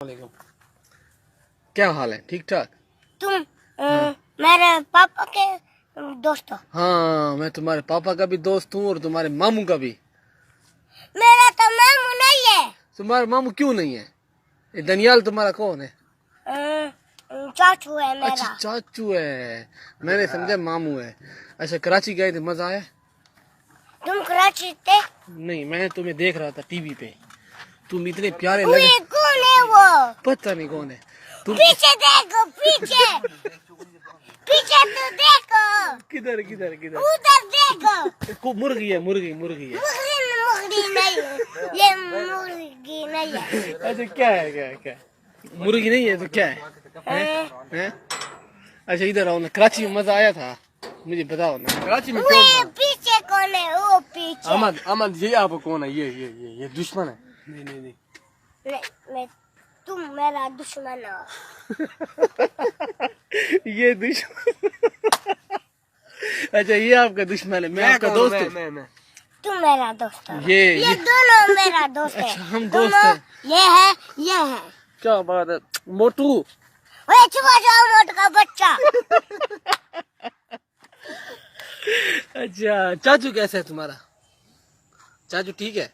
वालेकुम। क्या हाल है? ठीक ठाक। तुम मेरे पापा के दोस्त हो? हाँ, मैं तुम्हारे पापा का भी दोस्त हूँ और तुम्हारे मामू का भी। मेरा तो मामू नहीं है। तुम्हारा मामू क्यों नहीं है? ये दनियाल तुम्हारा कौन है? चाचू है मेरा। अच्छा, चाचू है। मैंने समझा मामू है। अच्छा, कराची गए थे, मजा आया? तुम कराची थे? नहीं, मैं तुम्हें देख रहा था टीवी पे। तुम इतने प्यारे वो लगे। ये कौन है वो? पता नहीं कौन है। तुम पीछे देखो, पीछे पीछे तो देखो। किधर किधर किधर? उधर देखो। मुर्गी है, मुर्गी मुर्गी है। मुर्गी नहीं है, ये मुर्गी नहीं है। अच्छा, क्या है? क्या है? क्या है? मुर्गी नहीं है तो क्या है? हैं? अच्छा, इधर आओ ना। कराची में मजा आया था? मुझे बताओ ना, कराची में वो क्यों? ये पीछे कौन है? वो पीछे। अहमद, अहमद, ये आप कौन है? ये दुश्मन है। नहीं नहीं नहीं। मैं तुम मेरा दुश्मन हो। ये दुश्मन। अच्छा, ये आपका दुश्मन है, मैं आपका दोस्त हूँ। मैं तुम मेरा दोस्त हो। ये दोनों मेरा दोस्त है। अच्छा, हम दोनों दोस्त हैं। ये है। क्या बात है मोटू। ओए छुपा जाओ मोट का बच्चा। अच्छा, चाचू कैसा है तुम्हारा? चाचू ठीक है?